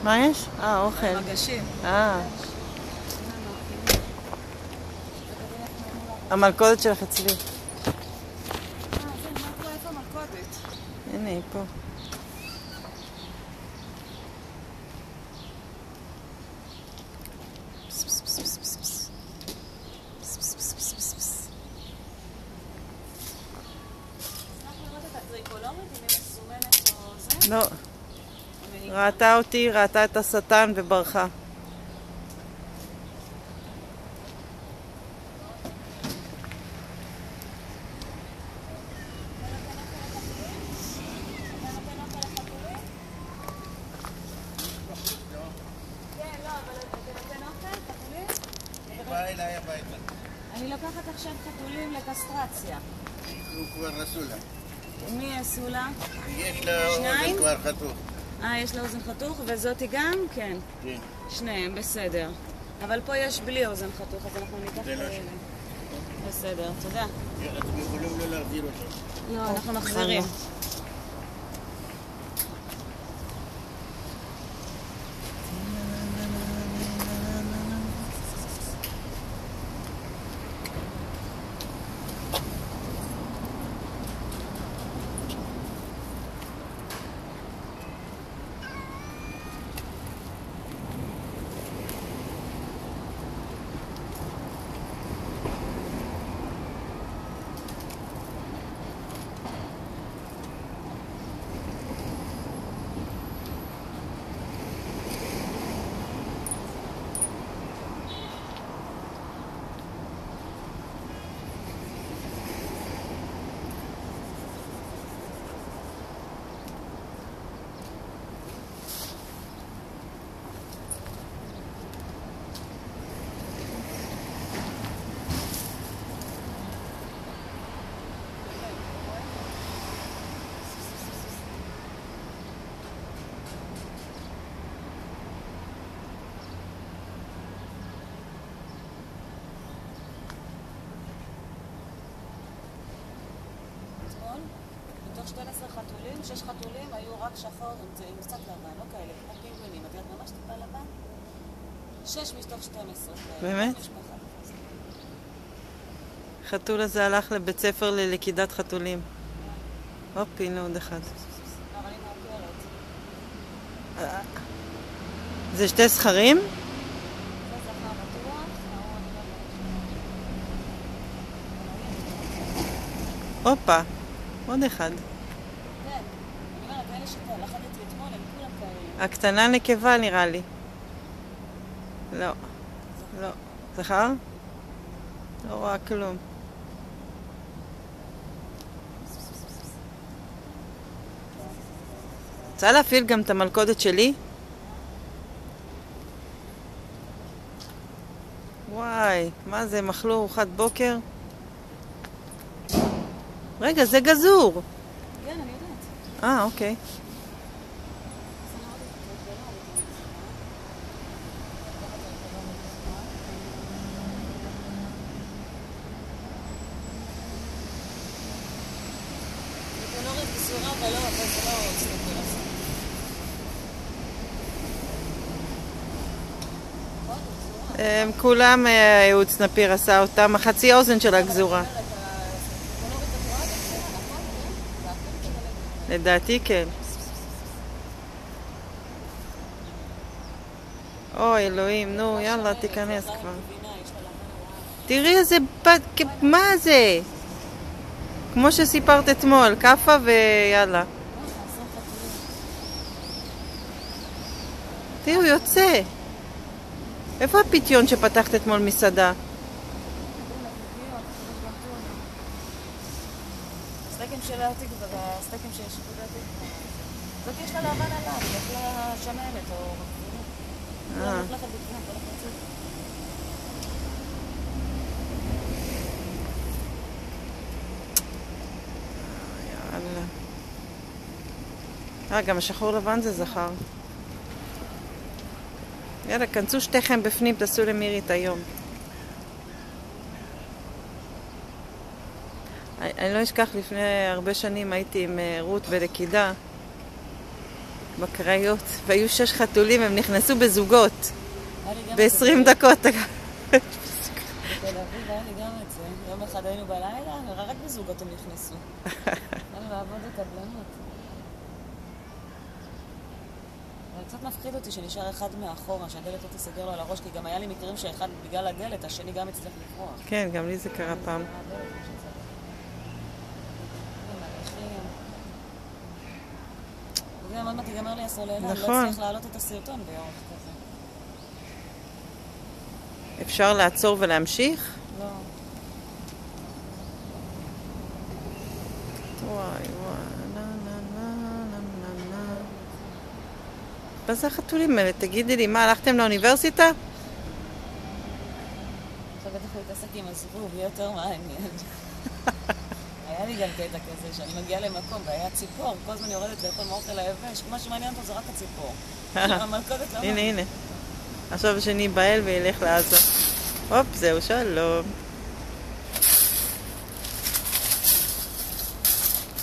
מה יש? אוכל. מגשים. המלכודת שלך אצלי. זה, מה פה? איפה המלכודת? הנה, היא פה. לא. ראתה אותי, ראתה את השטן וברחה. אני לוקחת עכשיו חתולים לקסטרציה. הוא כבר עשו לה. מי עשו לה? יש לה אוזן כבר חתוך. יש לה אוזן חתוך, וזאתי גם? כן. כן. שניהם, בסדר. אבל פה יש בלי אוזן חתוך, אז אנחנו ניקח זה לא כאלה. בסדר, תודה. אנחנו יכולים לא להחזיר אותו. לא, אנחנו מחזירים. מתוך 12 חתולים, 6 חתולים היו רק שחור עם קצת לבן, לא כאלה, כמו פינגווינים, את יודעת ממש טיפה לבן? 6 מתוך 12 כאלה. באמת? חתול הזה הלך לבית ספר ללכידת חתולים. הופ, הנה עוד אחד. אבל היא מעוקרת. זה 2 זכרים? זה זכר בטוח, הופה, עוד אחד. כן, אני אומרת, אלה שלחדתי אתמול, הם כולם כאלה. הקטנה נקבה נראה לי. לא. לא. זכר? לא רואה כלום. רוצה להפעיל גם את המלכודת שלי? וואי, מה זה, מחלו ארוחת בוקר? רגע, זה גזור. כן, אני יודעת. אוקיי. הם כולם אהוד סנפיר עשה אותם, החצי אוזן של הגזורה. לדעתי כן. אוי אלוהים, נו יאללה תיכנס כבר. תראי איזה בת, מה זה? כמו שסיפרת אתמול, קפה ויאללה. תראו, יוצא. איפה הפיתיון שפתחת אתמול מסעדה? הסטייקים של העתיק והסטייקים של שיקוד העתיק. זאת יש לה לבן עליו, יש לה שמנת או מגבינות. לא הולך לכם בגבינות, הולך לצאת. יאללה. גם השחור לבן זה זכר. יאללה, כנסו שתיכם בפנים, תעשו למירי את היום. אני לא אשכח, לפני הרבה שנים הייתי עם רות בלכידה. בקריות, והיו 6 חתולים, הם נכנסו בזוגות. היה לי גם ב-20 דקות. בתל אביב היה לי גם את זה. יום אחד היינו בלילה, רק בזוגות הם נכנסו. באנו לעבוד בקבלנות. אבל קצת מפחיד אותי שנשאר אחד מאחורה, שהדלת לא תסגר לו על הראש, כי גם היה לי מקרים שאחד בגלל הדלת, השני גם הצליח לברוח. כן, גם לי זה קרה פעם. וגם עוד מעט ייגמר לי הסוללה, אני לא נכון. אצליח להעלות את הסרטון באורך כזה. אפשר לעצור ולהמשיך? לא. וואי, נה נה נה נה נה נה. מה זה החתולים האלה? תגידי לי, מה, הלכתם לאוניברסיטה? עכשיו בטח הוא יתעסק עם הזבוב, יהיה יותר מעניין. היה לי גם קטע כזה, שאני מגיעה למקום והיה ציפור, כל הזמן יורדת לאכול מאוכל היבש, מה שמעניין אותו זה רק הציפור. המלכודת לא הנה, הנה. עכשיו השני בעל וילך לעזה. הופ, זהו, שלום.